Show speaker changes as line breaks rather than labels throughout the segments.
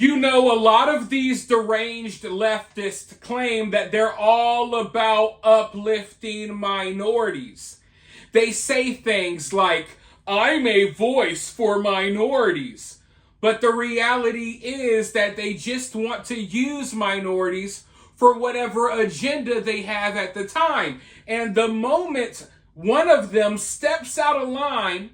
You know, a lot of these deranged leftists claim that they're all about uplifting minorities. They say things like, I'm a voice for minorities. But the reality is that they just want to use minorities for whatever agenda they have at the time. And the moment one of them steps out of line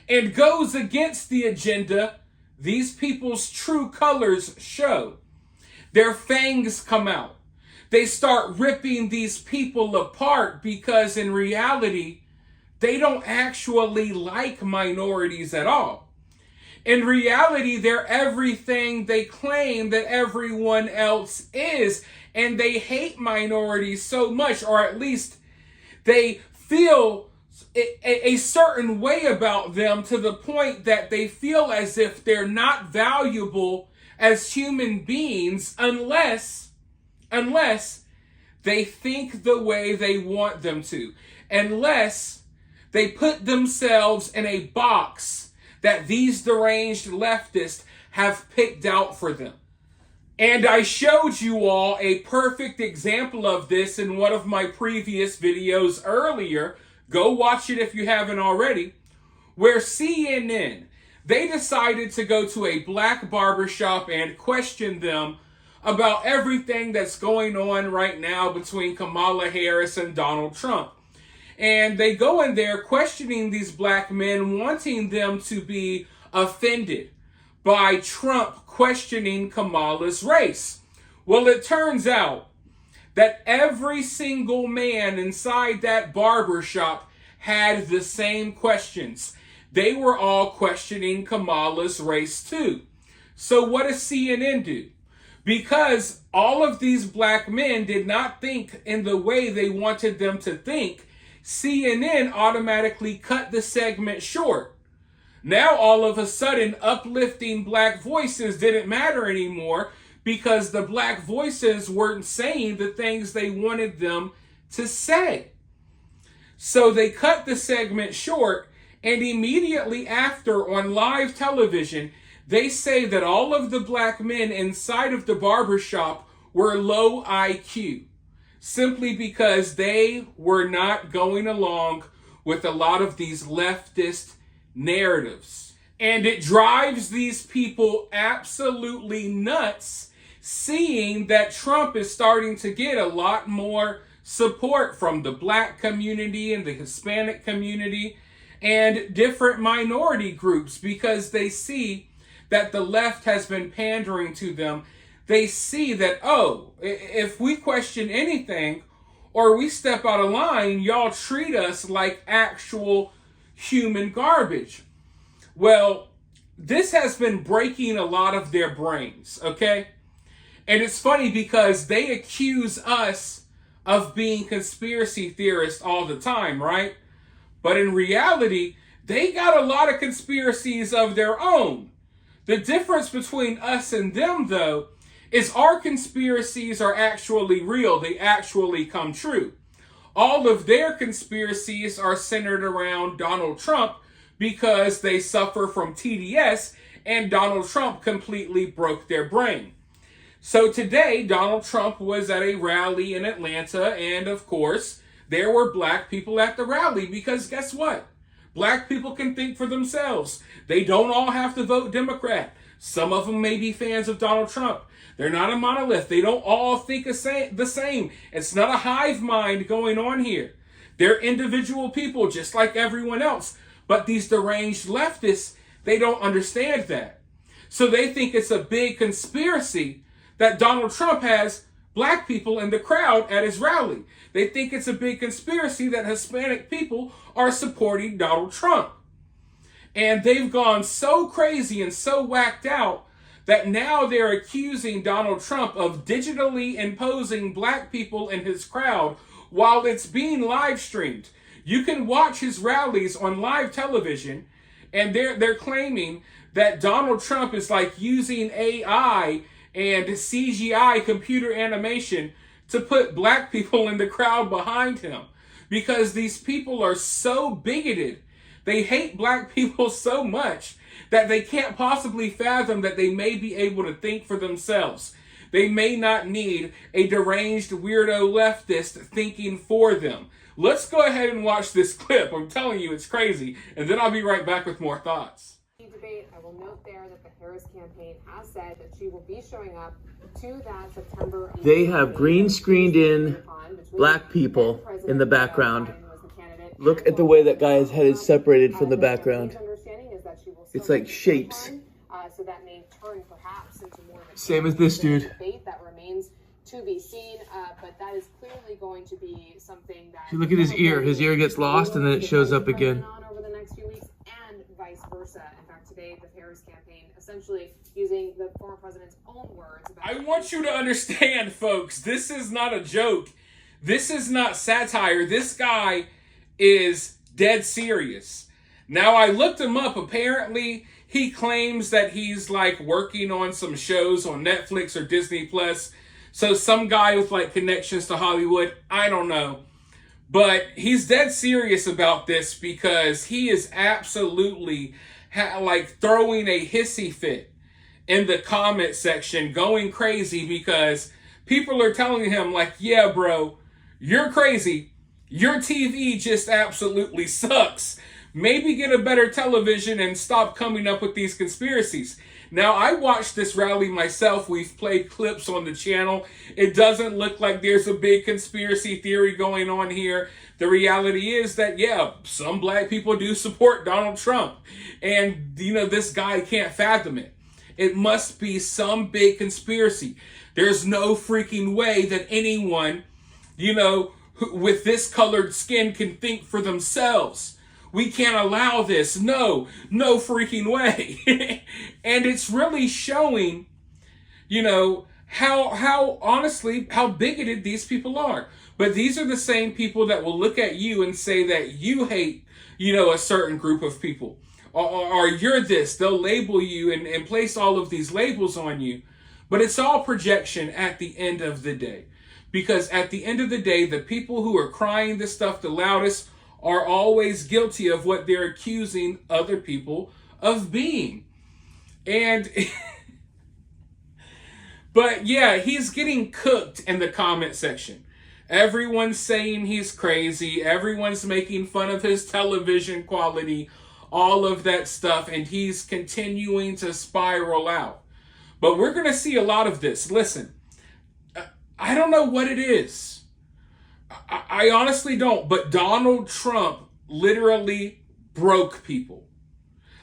and goes against the agenda, these people's true colors show. Their fangs come out. They start ripping these people apart because in reality, they don't actually like minorities at all. In reality, they're everything they claim that everyone else is, and they hate minorities so much, or at least they feel a certain way about them to the point that they feel as if they're not valuable as human beings unless they think the way they want them to, unless they put themselves in a box that these deranged leftists have picked out for them. And I showed you all a perfect example of this in one of my previous videos earlier. Go watch it if you haven't already, where CNN, they decided to go to a black barbershop and question them about everything that's going on right now between Kamala Harris and Donald Trump. And they go in there questioning these black men, wanting them to be offended by Trump questioning Kamala's race. Well, it turns out that every single man inside that barbershop had the same questions. They were all questioning Kamala's race too. So what does CNN do? Because all of these black men did not think in the way they wanted them to think, CNN automatically cut the segment short. Now all of a sudden, uplifting black voices didn't matter anymore because the black voices weren't saying the things they wanted them to say. So they cut the segment short, and immediately after on live television, they say that all of the black men inside of the barbershop were low IQ, simply because they were not going along with a lot of these leftist narratives. And it drives these people absolutely nuts, seeing that Trump is starting to get a lot more support from the black community and the Hispanic community and different minority groups, because they see that the left has been pandering to them. They see that, oh, if we question anything or we step out of line, y'all treat us like actual human garbage. Well, this has been breaking a lot of their brains, okay? And it's funny because they accuse us of being conspiracy theorists all the time, right? But in reality, they got a lot of conspiracies of their own. The difference between us and them, though, is our conspiracies are actually real. They actually come true. All of their conspiracies are centered around Donald Trump because they suffer from TDS and Donald Trump completely broke their brain. So today, Donald Trump was at a rally in Atlanta, and of course, there were black people at the rally because guess what? Black people can think for themselves. They don't all have to vote Democrat. Some of them may be fans of Donald Trump. They're not a monolith. They don't all think the same. It's not a hive mind going on here. They're individual people just like everyone else. But these deranged leftists, they don't understand that. So they think it's a big conspiracy that Donald Trump has black people in the crowd at his rally. They think it's a big conspiracy that Hispanic people are supporting Donald Trump. And they've gone so crazy and so whacked out that now they're accusing Donald Trump of digitally imposing black people in his crowd while it's being live streamed. You can watch his rallies on live television, and they're claiming that Donald Trump is like using AI and CGI computer animation to put black people in the crowd behind him, because these people are so bigoted. They hate black people so much that they can't possibly fathom that they may be able to think for themselves. They may not need a deranged weirdo leftist thinking for them. Let's go ahead and watch this clip. I'm telling you, it's crazy. And then I'll be right back with more thoughts.
Debate. I will note there that the Harris campaign has said that she will be showing up to that September.
They have green screened in black people in the background. Look at the way that guy's head is separated from the background. It's like shapes.
So that may turn perhaps into more of a
same as this dude.
Debate that remains to be seen, but that is clearly going to be something that.
Look at his ear. His ear gets lost and then it shows up again.
Over the next few weeks, and vice versa. In fact, today the Harris campaign essentially using the former president's own words.
I want you to understand, folks. This is not a joke. This is not satire. This guy is dead serious. Now, I looked him up. Apparently, he claims that he's like working on some shows on Netflix or Disney Plus. So some guy with like connections to Hollywood. I don't know. But he's dead serious about this because he is absolutely like throwing a hissy fit in the comment section, going crazy because people are telling him like, yeah, bro, you're crazy. Your TV just absolutely sucks. Maybe get a better television and stop coming up with these conspiracies. Now, I watched this rally myself. We've played clips on the channel. It doesn't look like there's a big conspiracy theory going on here. The reality is that, yeah, some black people do support Donald Trump. And, you know, this guy can't fathom it. It must be some big conspiracy. There's no freaking way that anyone, you know, with this colored skin can think for themselves. We can't allow this. No freaking way. And it's really showing, you know, how honestly, how bigoted these people are. But these are the same people that will look at you and say that you hate, you know, a certain group of people. Or you're this. They'll label you and place all of these labels on you. But it's all projection at the end of the day. Because at the end of the day, the people who are crying this stuff the loudest are always guilty of what they're accusing other people of being. And, but yeah, he's getting cooked in the comment section. Everyone's saying he's crazy. Everyone's making fun of his television quality, all of that stuff. And he's continuing to spiral out. But we're going to see a lot of this. Listen, I don't know what it is. I honestly don't, but Donald Trump literally broke people.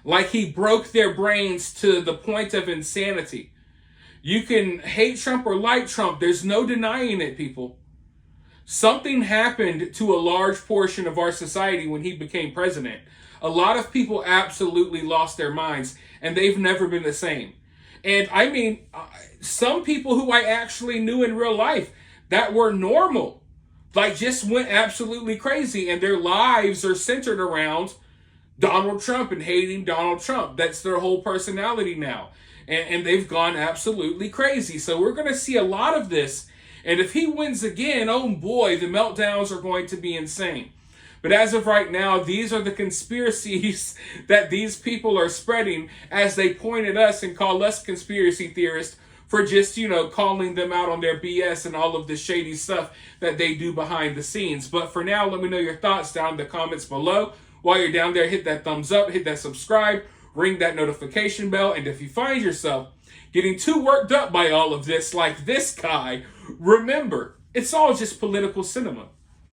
Like he broke their brains to the point of insanity. You can hate Trump or like Trump. There's no denying it, people. Something happened to a large portion of our society when he became president. A lot of people absolutely lost their minds, and they've never been the same. And I mean, some people who I actually knew in real life that were normal, like just went absolutely crazy, and their lives are centered around Donald Trump and hating Donald Trump. That's their whole personality now. And they've gone absolutely crazy. So we're going to see a lot of this. And if he wins again, oh boy, the meltdowns are going to be insane. But as of right now, these are the conspiracies that these people are spreading as they point at us and call us conspiracy theorists for just, you know, calling them out on their BS and all of the shady stuff that they do behind the scenes. But for now, let me know your thoughts down in the comments below. While you're down there, hit that thumbs up, hit that subscribe, ring that notification bell. And if you find yourself getting too worked up by all of this, like this guy, remember, it's all just political cinema.